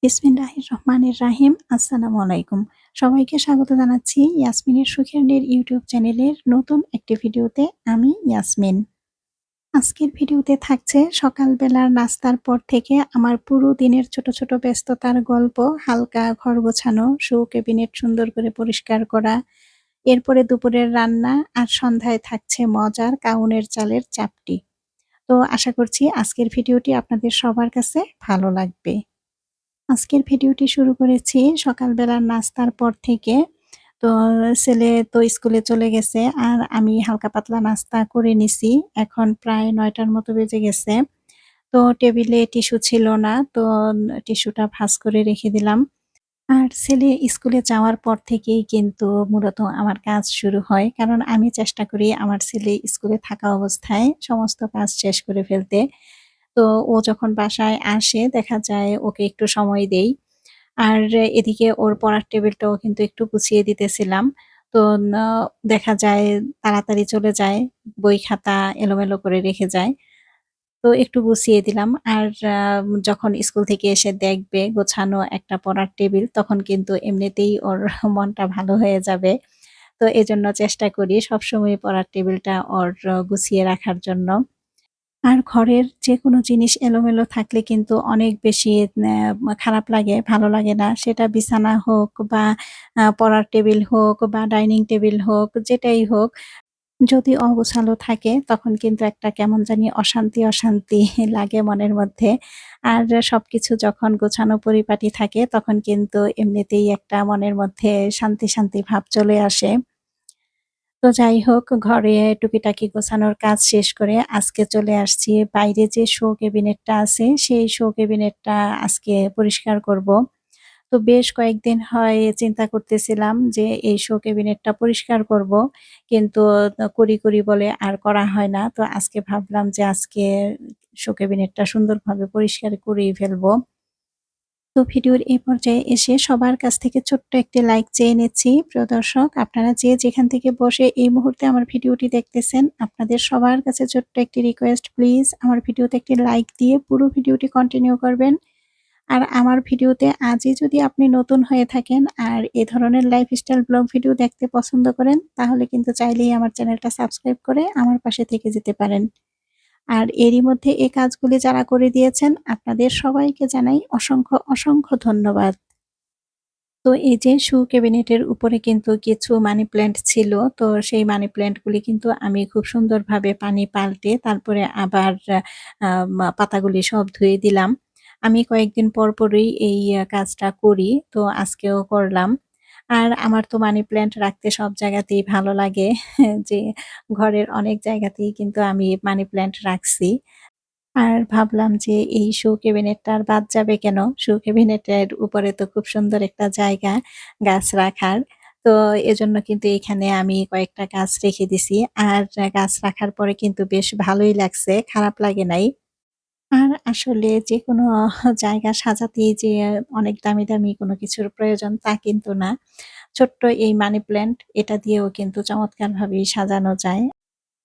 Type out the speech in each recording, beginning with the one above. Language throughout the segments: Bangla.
বিসমিল্লাহির রহমানির রাহিম। আসসালামু আলাইকুম। সবাইকে স্বাগত জানাচ্ছি ইয়াসমিনের সুখের নীড় ইউটিউব চ্যানেলের নতুন একটি ভিডিওতে। আমি ইয়াসমিন। আজকের ভিডিওতে থাকছে সকালবেলার নাস্তার পর থেকে আমার পুরো দিনের ছোট, ছোট ব্যস্ততার গল্প, হালকা ঘর গোছানো, শো ক্যাবিনেট সুন্দর করে পরিষ্কার করা, এরপরে দুপুরের রান্না আর সন্ধ্যায় থাকছে মজার কাউনের চালের চাপটি। তো আশা করছি আজকের ভিডিওটি আপনাদের সবার কাছে ভালো লাগবে। আজকের ভিডিওটি শুরু করেছি সকালবেলার নাস্তার পর থেকে। তো ছেলে তো স্কুলে চলে গেছে আর আমি হালকা পাতলা নাস্তা করে নিছি। এখন প্রায় ৯ টার মতো বেজে গেছে। তো টেবিলে টিস্যু ছিল না। তো টিস্যুটা ভাঁজ করে রেখে দিলাম। আর ছেলে স্কুলে যাওয়ার পর থেকেই কিন্তু মূলত আমার কাজ শুরু হয়। কারণ আমি চেষ্টা করি আমার ছেলে স্কুলে থাকা অবস্থায় সমস্ত কাজ শেষ করে ফেলতে। তো ও যখন বাসায় আসে দেখা যায় ওকে একটু সময় দেই। আর এদিকে ওর পড়ার টেবিলটাও কিন্তু একটু গুছিয়ে দিতেছিলাম। তো না দেখা যায় তাড়াতাড়ি চলে যায়। বই খাতা এলোমেলো করে রেখে যায়। তো একটু গুছিয়ে দিলাম। আর যখন স্কুল থেকে এসে দেখবে গোছানো একটা পড়ার টেবিল তখন কিন্তু এমনিতেই ওর মনটা ভালো হয়ে যাবে। তো এজন্য চেষ্টা করি সবসময় পড়ার টেবিলটা ওর গুছিয়ে রাখার জন্য। আর ঘরের যেকোনো জিনিস এলোমেলো থাকলে কিন্তু অনেক বেশি খারাপ লাগে, ভালো লাগে না। সেটা বিছানা হোক বা পড়ার টেবিল হোক বা ডাইনিং টেবিল হোক, যেটাই হোক। যদি অগোছালো থাকে তখন কিন্তু একটা কেমন জানি অশান্তি, অশান্তি লাগে মনের মধ্যে। আর সবকিছু যখন গোছানো পরিপাটি থাকে তখন কিন্তু এমনিতেই একটা মনের মধ্যে শান্তি, শান্তি ভাব চলে আসে। তো যাই হোক ঘরে টুকিটাকি গোছানোর কাজ শেষ করে আজকে চলে আসছি বাইরে যে শো ক্যাবিনেটটা আছে সেই শো ক্যাবিনেটটা আজকে পরিষ্কার করব। তো বেশ কয়েকদিন হয় চিন্তা করতেছিলাম যে এই শো ক্যাবিনেটটা পরিষ্কার করব। কিন্তু করি বলে আর করা হয় না। তো আজকে ভাবলাম যে আজকে শো ক্যাবিনেটটা সুন্দরভাবে পরিষ্কার করেই ফেলব। তো ভিডিওর এই পর্যায়ে এসে সবার কাছ থেকে ছোট্ট একটি লাইক চেয়ে নিচ্ছি। প্রিয় দর্শক, আপনারা যে যেখান থেকে বসে এই মুহূর্তে আমার ভিডিওটি দেখতেছেন, আপনাদের সবার কাছে ছোট্ট একটি রিকোয়েস্ট, প্লিজ আমার ভিডিওতে একটি লাইক দিয়ে পুরো ভিডিওটি কন্টিনিউ করবেন। আর আমার ভিডিওতে আজই যদি আপনি নতুন হয়ে থাকেন আর এ ধরনের লাইফস্টাইল ব্লগ ভিডিও দেখতে পছন্দ করেন, তাহলে কিন্তু চাইলেই আমার চ্যানেলটা সাবস্ক্রাইব করে আমার পাশে থেকে যেতে পারেন। আর এরই মধ্যে এই কাজগুলি যারা করে দিয়েছেন, আপনাদের সবাইকে জানাই অসংখ্য, অসংখ্য ধন্যবাদ। তো এই যে শু ক্যাবিনেটের উপরে কিন্তু কিছু মানি প্ল্যান্ট ছিল। তো সেই মানি প্ল্যান্ট গুলি কিন্তু আমি খুব সুন্দরভাবে পানি পাল্টে তারপরে আবার পাতাগুলি সব ধুয়ে দিলাম। আমি কয়েকদিন পরই এই কাজটা করি। তো আজকেও করলাম। আর আমার তো মানি প্ল্যান্ট রাখতে সব জায়গাতেই ভালো লাগে। যে ঘরের অনেক জায়গাতেই কিন্তু আমি মানি প্ল্যান্ট রাখছি। আর ভাবলাম যে এই শো ক্যাবিনেটটা আর বাদ যাবে কেন? শো ক্যাবিনেটের উপরে তো খুব সুন্দর একটা জায়গা গাছ রাখার। তো এজন্য কিন্তু এখানে আমি কয়েকটা গাছ রেখে দিছি। আর গাছ রাখার পরে কিন্তু বেশ ভালোই লাগছে, খারাপ লাগে নাই। আর আসলে যেকোনো জায়গা সাজাতেই যে অনেক দামি, দামি কোনো কিছুর প্রয়োজন তা কিন্তু না। ছোট্ট এই মানি প্ল্যান্ট এটা দিয়েও কিন্তু চমৎকারভাবেই সাজানো যায়।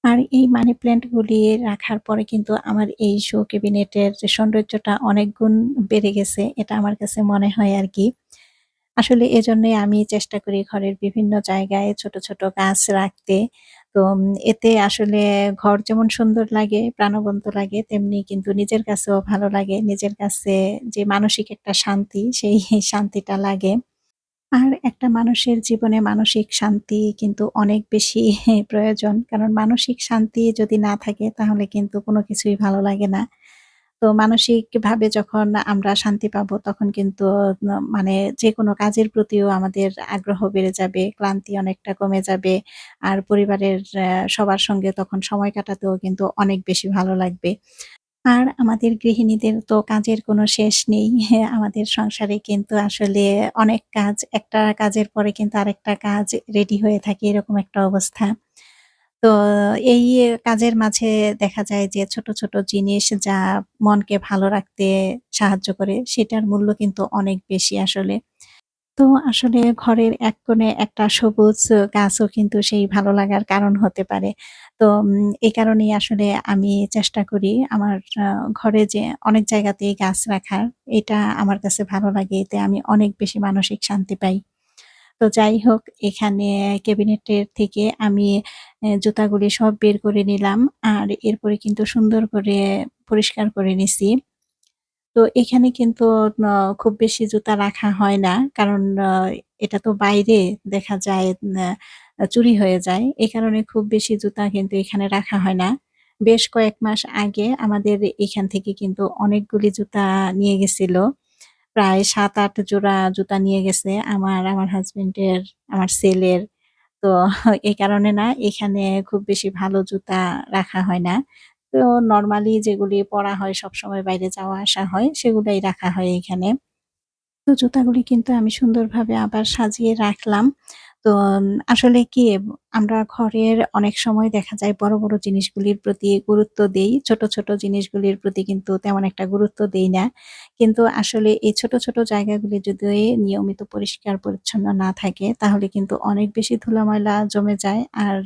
আর এই মানি প্ল্যান্ট গুলি রাখার পরে কিন্তু আমার এই শো ক্যাবিনেটের যে সৌন্দর্যটা অনেক গুণ বেড়ে গেছে। এটা আমার কাছে মনে হয় আরকি। আসলে এজন্যই আমি চেষ্টা করি ঘরের বিভিন্ন জায়গায় ছোট, ছোট গাছ রাখতে। তো এতে আসলে ঘর যেমন সুন্দর লাগে, প্রাণবন্ত লাগে তেমনি কিন্তু নিজের কাছেও ভালো লাগে। নিজের কাছে যে মানসিক একটা শান্তি, সেই শান্তিটা লাগে। আর একটা মানুষের জীবনে মানসিক শান্তি কিন্তু অনেক বেশি প্রয়োজন। কারণ মানসিক শান্তি যদি না থাকে তাহলে কিন্তু কোনো কিছুই ভালো লাগে না। তো মানসিকভাবে যখন আমরা শান্তি পাবো তখন কিন্তু মানে যেকোনো কাজের প্রতিও আমাদের আগ্রহ বেড়ে যাবে, ক্লান্তি অনেকটা কমে যাবে। আর পরিবারের সবার সঙ্গে তখন সময় কাটাতেও কিন্তু অনেক বেশি ভালো লাগবে। আর আমাদের গৃহিণীদের তো কাজের কোনো শেষ নেই। হ্যাঁ, আমাদের সংসারে কিন্তু আসলে অনেক কাজ, একটা কাজের পরে কিন্তু আরেকটা কাজ রেডি হয়ে থাকে এরকম একটা অবস্থা। তো এই কাজের মাঝে দেখা যায় যে ছোট, ছোট জিনিস যা মনকে ভালো রাখতে সাহায্য করে সেটার মূল্য কিন্তু অনেক বেশি আসলে। তো আসলে ঘরের এক কোণে একটা সবুজ গাছও কিন্তু সেই ভালো লাগার কারণ হতে পারে। তো এই কারণেই আসলে আমি চেষ্টা করি আমার আ ঘরে যে অনেক জায়গাতেই গাছ রাখার। এটা আমার কাছে ভালো লাগে। এতে আমি অনেক বেশি মানসিক শান্তি পাই। তো যাই হোক এখানে ক্যাবিনেটের থেকে আমি জুতাগুলি সব বের করে নিলাম। আর এরপরে কিন্তু সুন্দর করে পরিষ্কার করে নিছি। তো এখানে কিন্তু ন খুব বেশি জুতা রাখা হয় না। কারণ এটা তো বাইরে দেখা যায় চুরি হয়ে যায়। এ কারণে খুব বেশি জুতা কিন্তু এখানে রাখা হয় না। বেশ কয়েক মাস আগে আমাদের এখান থেকে কিন্তু অনেকগুলি জুতা নিয়ে গেছিল। প্রায় ৭-৮ জোড়া জুতা নিয়ে গেছে আমার হাসব্যান্ডের, আমার ছেলের। তো এই কারণে না এখানে খুব বেশি ভালো জুতা রাখা হয় না। তো নরমালি যেগুলি পরা হয় সবসময় বাইরে যাওয়া আসা হয় সেগুলাই রাখা হয় এখানে। তো জুতাগুলি কিন্তু আমি সুন্দরভাবে আবার সাজিয়ে রাখলাম। তো আসলে কি আমরা ঘরের অনেক সময় দেখা যায় বড়, বড় জিনিসগুলির প্রতি গুরুত্ব দেই। ছোট, ছোট জিনিসগুলির প্রতি কিন্তু তেমন একটা গুরুত্ব দেই না। কিন্তু আসলে এই ছোট, ছোট জায়গাগুলি যদি নিয়মিত পরিষ্কার-পরিচ্ছন্ন না থাকে তাহলে কিন্তু অনেক বেশি ধুলা-ময়লা জমে যায় আর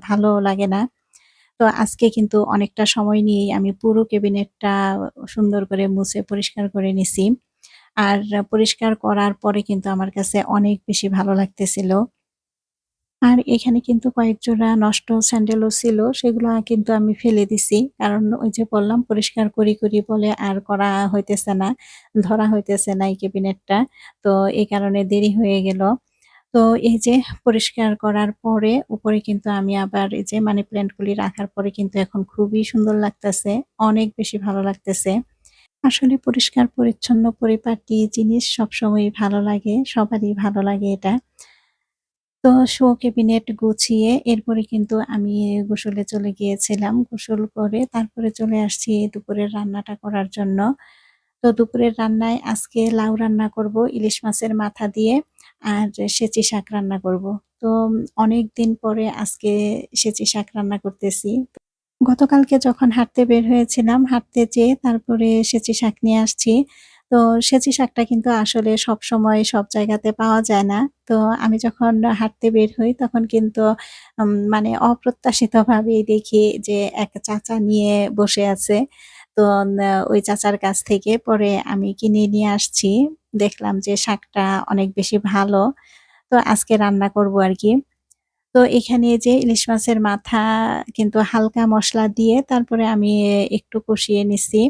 ভালো লাগে না। তো আজকে কিন্তু অনেকটা সময় নিয়েই আমি পুরো ক্যাবিনেটটা সুন্দর করে মুছে পরিষ্কার করে নিছি। আর পরিষ্কার করার পরে কিন্তু আমার কাছে অনেক বেশি ভালো লাগতেছিল। আর এখানে কিন্তু কয়েক জোড়া নষ্ট স্যান্ডেলও ছিল। সেগুলা কিন্তু আমি ফেলে দিছি। কারণ ওই যে বললাম পরিষ্কার করি বলে আর করা হইতেছে না। ধরা হইতেছে না এই ক্যাবিনেটটা। তো এই কারণে দেরি হয়ে গেল। তো এই যে পরিষ্কার করার পরে উপরে কিন্তু আমি আবার এই যে মানি প্ল্যান্ট গুলি রাখার পরে কিন্তু এখন খুবই সুন্দর লাগতেছে। অনেক বেশি ভালো লাগতেছে। আসলে পরিষ্কার-পরিচ্ছন্ন পরিপাটি জিনিস সবসময়ই ভালো লাগে। সবারই ভালো লাগে এটা। তো শো ক্যাবিনেট গুছিয়ে এরপরে কিন্তু আমি গোসলে চলে গিয়েছিলাম। গোসল করে তারপরে চলে আসছি দুপুরের রান্নাটা করার জন্য। তো দুপুরের রান্নায় আজকে লাউ রান্না করব ইলিশ মাছের মাথা দিয়ে আর সেচি শাক রান্না করব। তো অনেকদিন পরে আজকে সেচি শাক রান্না করতেছি। গতকালকে যখন হাঁটতে বের হয়েছিলাম, হাঁটতে যেয়ে তারপরে সেচি শাক নিয়ে আসছি। তো সেচি শাকটা কিন্তু আসলে সবসময় সব জায়গাতে পাওয়া যায় না। তো আমি যখন হাঁটতে বের হই তখন কিন্তু মানে অপ্রত্যাশিতভাবেই দেখি যে এক চাচা নিয়ে বসে আছে। তো ওই চাচার কাছ থেকে পরে আমি কিনে নিয়ে আসছি। দেখলাম যে শাকটা অনেক বেশি ভালো। তো আজকে রান্না করব আরকি। তো এখানে যে ইলিশ মাছের মাথা কিন্তু হালকা মসলা দিয়ে তারপরে আমি একটু কষিয়ে নিছি।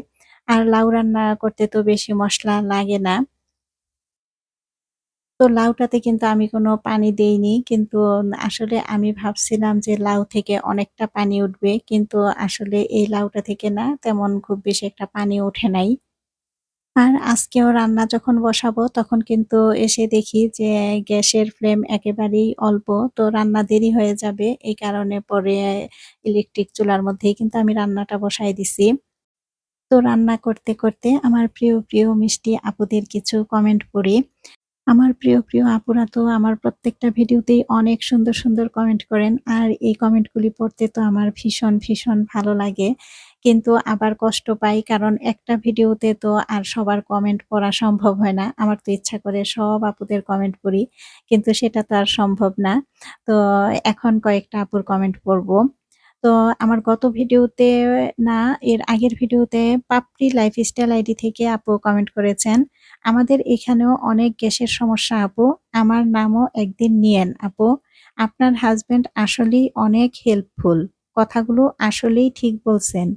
আর লাউ রান্না করতে তো বেশি মসলা লাগে না। তো লাউটাতে কিন্তু আমি কোনো পানি দেইনি। কিন্তু আসলে আমি ভাবছিলাম যে লাউ থেকে অনেকটা পানি উঠবে। কিন্তু আসলে এই লাউটা থেকে না তেমন খুব বেশি একটা পানি ওঠে নাই। আর আজকেও রান্না যখন বসাবো তখন কিন্তু এসে দেখি যে গ্যাসের ফ্লেম একেবারেই অল্প। তো রান্না দেরি হয়ে যাবে। এই কারণে পরে ইলেকট্রিক চুলার মধ্যেই কিন্তু আমি রান্নাটা বসায় দিছি। তো রান্না করতে আমার প্রিয় মিষ্টি আপুদের কিছু কমেন্ট পড়ি। আমার প্রিয় আপুরা তো আমার প্রত্যেকটা ভিডিওতেই অনেক সুন্দর কমেন্ট করেন। আর এই কমেন্টগুলি পড়তে তো আমার ভীষণ ভালো লাগে। কিন্তু আবার কষ্ট পাই কারণ একটা ভিডিওতে তো আর সবার কমেন্ট পড়া সম্ভব হয় না। আমার তো ইচ্ছা করে সব আপুদের কমেন্ট পড়ি। কিন্তু সেটা তো আর সম্ভব না। তো এখন কয়েকটা আপুর কমেন্ট পড়ব। তো আমার গত ভিডিওতে না এর আগের ভিডিওতে পাপড়ি লাইফস্টাইল আইডি থেকে আপু কমেন্ট করেছেন। আমাদের এখানেও অনেক গ্যাসের সমস্যা আপু। আমার নামও একদিন নিয়েন আপু। আপনার হাসব্যান্ড আসলেই অনেক হেল্পফুল। কথাগুলো আসলেই ঠিক বলছেন।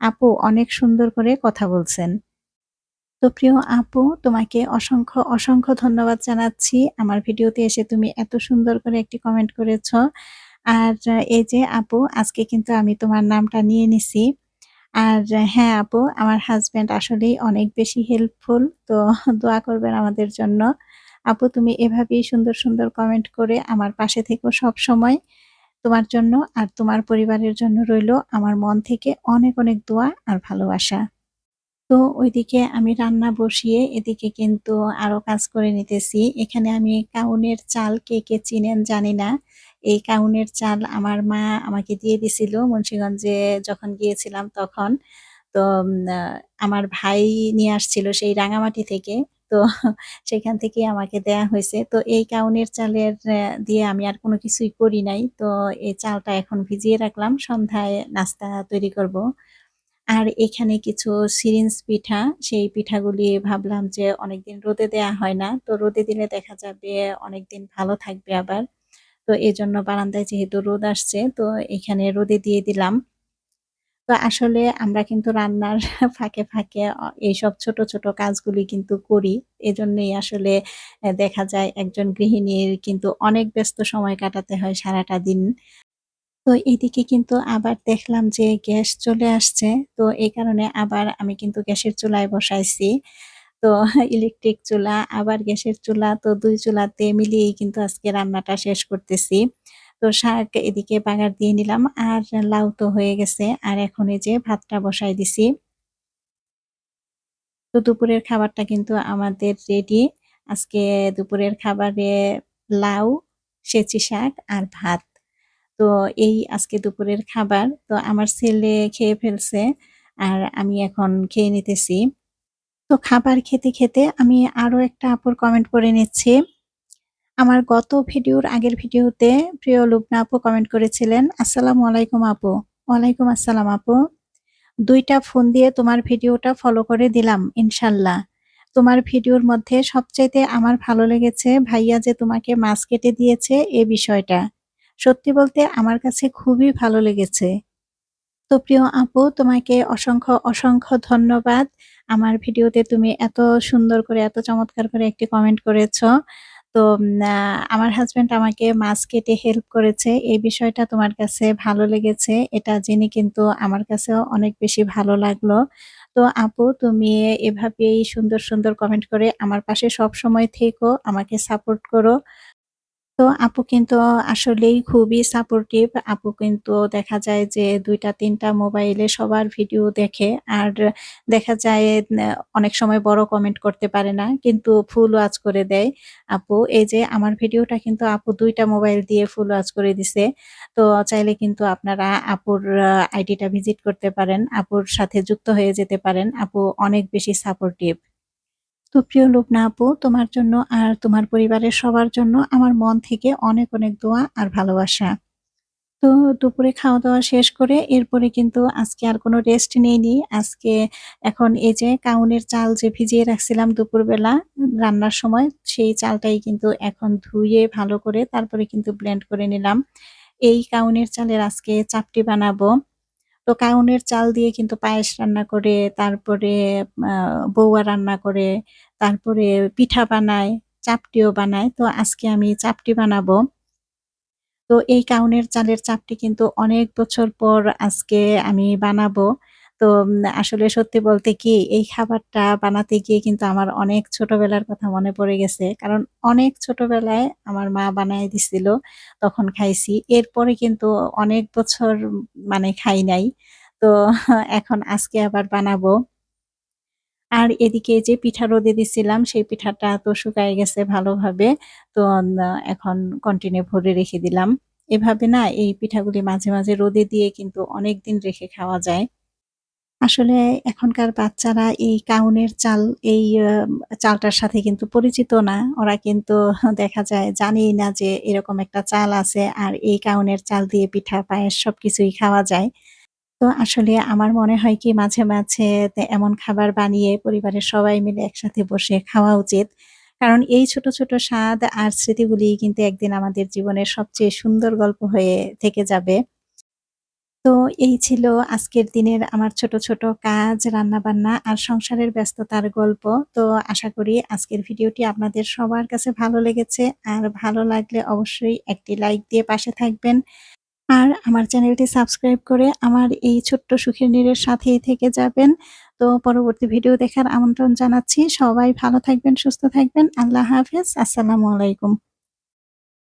আপু অনেক সুন্দর করে কথা বলছেন। তো প্রিয় আপু তোমাকে অসংখ্য ধন্যবাদ জানাচ্ছি। আমার ভিডিওতে এসে তুমি এত সুন্দর করে একটি কমেন্ট করেছ। আর এই যে আপু আজকে কিন্তু আমি তোমার নামটা নিয়ে নিছি। আর হ্যাঁ আপু, আমার হাসব্যান্ড আসলেই অনেক বেশি হেল্পফুল। তো দোয়া করবেন আমাদের জন্য। আপু তুমি এভাবেই সুন্দর কমেন্ট করে আমার পাশে থেকো সবসময়। তোমার জন্য আর তোমার পরিবারের জন্য রইলো আমার মন থেকে অনেক দোয়া আর ভালোবাসা। তো ওইদিকে আমি রান্না বসিয়ে এদিকে কিন্তু আরো কাজ করে নিতেছি। এখানে আমি কাউনের চাল কে চিনেন জানি না। এই কাউনের চাল আমার মা আমাকে দিয়ে দিছিল মুন্সিগঞ্জে যখন গিয়েছিলাম তখন। তো আমার ভাই নিয়ে আসছিল সেই রাঙামাটি থেকে। তো সেখান থেকেই আমাকে দেয়া হইছে। তো এই কাউনের চালের দিয়ে আমি আর কোনো কিছুই করি নাই। তো এই চালটা এখন ভিজিয়ে রাখলাম। সন্ধ্যায় নাস্তা তৈরি করব। আর এখানে কিছু সিরিঞ্জ পিঠা, সেই পিঠাগুলি ভাবলাম যে অনেকদিন রোদে দেয়া হয় না। তো রোদে দিলে দেখা যাবে অনেকদিন ভালো থাকবে আবার। তো এজন্য বারান্দায় যেহেতু রোদ আসছে, তো এখানে রোদে দিয়ে দিলাম। তো আসলে আমরা কিন্তু রান্নার ফাঁকে এইসব ছোট, ছোট কাজগুলি কিন্তু করি। এজন্যই আসলে দেখা যায় একজন গৃহিণীর কিন্তু অনেক ব্যস্ত সময় কাটাতে হয় সারাটা দিন। তো এদিকে কিন্তু আবার দেখলাম যে গ্যাস চলে আসছে। তো এই কারণে আবার আমি কিন্তু গ্যাসের চুলায় বসাইছি। তো ইলেকট্রিক চুলা, আবার গ্যাসের চুলা, তো ২ চুলাতে মিলিয়েই কিন্তু আজকে রান্নাটা শেষ করতেছি। তো শাক এদিকে বাগার দিয়ে নিলাম আর লাউ তো হয়ে গেছে। আর এখন এই যে ভাতটা বসায় দিছি। তো দুপুরের খাবারটা কিন্তু আমাদের রেডি। আজকে দুপুরের খাবারে লাউ, সেচি শাক আর ভাত। তো এই আজকে দুপুরের খাবার। তো আমার ছেলে খেয়ে ফেলছে। আর আমি এখন খেয়ে নিতেছি। তো খাবার খেতে আমি আরো একটা আপুর কমেন্ট পড়ে নিচ্ছি। আমার গত ভিডিওর আগের ভিডিওতে প্রিয় লুবনা আপু কমেন্ট করেছিলেন, "আসসালামু আলাইকুম আপু।" ওয়ালাইকুম আসসালাম আপু। ২ টা ফোন দিয়ে তোমার ভিডিওটা ফলো করে দিলাম ইনশাল্লাহ। তোমার ভিডিওর মধ্যে সবচাইতে আমার ভালো লেগেছে ভাইয়া যে তোমাকে মাছ কেটে দিয়েছে এ বিষয়টা। সত্যি বলতে আমার কাছে খুবই ভালো লেগেছে। তো প্রিয় আপু তোমাকে অসংখ্য ধন্যবাদ। আমার ভিডিওতে তুমি এত সুন্দর করে এত চমৎকার করে একটি কমেন্ট করেছ। তো আমার হাসব্যান্ড আমাকে মাছ কেটে হেল্প করেছে। এই বিষয়টা তোমার কাছে ভালো লেগেছে। এটা জেনে কিন্তু আমার কাছেও অনেক বেশি ভালো লাগলো। তো আপু তুমি এভাবেই সুন্দর কমেন্ট করে আমার পাশে সবসময় থেকো, আমাকে সাপোর্ট করো। তো আপু কিন্তু আসলেই খুবই সাপোর্টিভ। আপু কিন্তু দেখা যায় যে ২ টা ৩ টা মোবাইলে সবার ভিডিও দেখে। আর দেখা যায় অনেক সময় বড় কমেন্ট করতে পারে না। কিন্তু ফুল ওয়াচ করে দেয় আপু। এই যে আমার ভিডিওটা কিন্তু আপু ২ টা মোবাইল দিয়ে ফুল ওয়াচ করে দিছে। তো চাইলে কিন্তু আপনারা আপুর আইডিটা ভিজিট করতে পারেন। আপুর সাথে যুক্ত হয়ে যেতে পারেন। আপু অনেক বেশি সাপোর্টিভ। তো প্রিয় লুবনা আপু তোমার জন্য আর তোমার পরিবারের সবার জন্য আমার মন থেকে অনেক দোয়া আর ভালোবাসা। তো দুপুরে খাওয়া-দাওয়া শেষ করে এরপরে কিন্তু আজকে আর কোনো রেস্ট নেইনি। আজকে এখন এই যে কাউনের চাল যে ভিজিয়ে রাখছিলাম দুপুরবেলা রান্নার সময়, সেই চালটাই কিন্তু এখন ধুয়ে ভালো করে তারপরে কিন্তু ব্লেন্ড করে নিলাম। এই কাউনের চালের আজকে চাপটি বানাবো। তো কাউনের চাল দিয়ে কিন্তু পায়েস রান্না করে, তারপরে আ বউয়া রান্না করে, তারপরে পিঠা বানায়, চাপটিও বানায়। তো আজকে আমি চাপটি বানাবো। তো এই কাউনের চালের চাপটি কিন্তু অনেক বছর পর আজকে আমি বানাবো। তো আসলে সত্যি বলতে কি এই খাবারটা বানাতে গিয়ে কিন্তু আমার অনেক ছোটবেলার কথা মনে পড়ে গেছে। কারণ অনেক ছোটবেলায় আমার মা বানায় দিছিল, তখন খাইছি। এরপরে কিন্তু অনেক বছর মানে খাই নাই। তো এখন আজকে আবার বানাবো। আর এদিকে যে পিঠা রোদে দিছিলাম সেই পিঠাটা তো শুকায় গেছে ভালোভাবে। তো এখন কন্টিনে ভরে রেখে দিলাম। এভাবে না এই পিঠাগুলি মাঝে রোদে দিয়ে কিন্তু অনেকদিন রেখে খাওয়া যায়। আসলে এখনকার বাচ্চারা এই কাউনের চাল এই চালটার সাথে কিন্তু পরিচিত না। ওরা কিন্তু দেখা যায় জানেই না যে এরকম একটা চাল আছে আর এই কাউনের চাল দিয়ে পিঠা, পায়েস সবকিছুই খাওয়া যায়। তো আসলে আমার মনে হয় কি মাঝে এমন খাবার বানিয়ে পরিবারের সবাই মিলে একসাথে বসে খাওয়া উচিত। কারণ এই ছোট স্বাদ আর স্মৃতিগুলিই কিন্তু একদিন আমাদের জীবনের সবচেয়ে সুন্দর গল্প হয়ে থেকে যাবে। তো এই ছিল আজকের দিনের আমার ছোট কাজ, রান্নাবান্না আর সংসারের ব্যস্ততার গল্প। তো আশা করি আজকের ভিডিওটি আপনাদের সবার কাছে ভালো লেগেছে। আর ভালো লাগলে অবশ্যই একটি লাইক দিয়ে পাশে থাকবেন। আর আমার চ্যানেলটি সাবস্ক্রাইব করে আমার এই ছোট্ট সুখের নীড়ের সাথেই থেকে যাবেন। তো পরবর্তী ভিডিও দেখার আমন্ত্রণ জানাচ্ছি। সবাই ভালো থাকবেন, সুস্থ থাকবেন। আল্লাহ হাফেজ। আসসালামু আলাইকুম।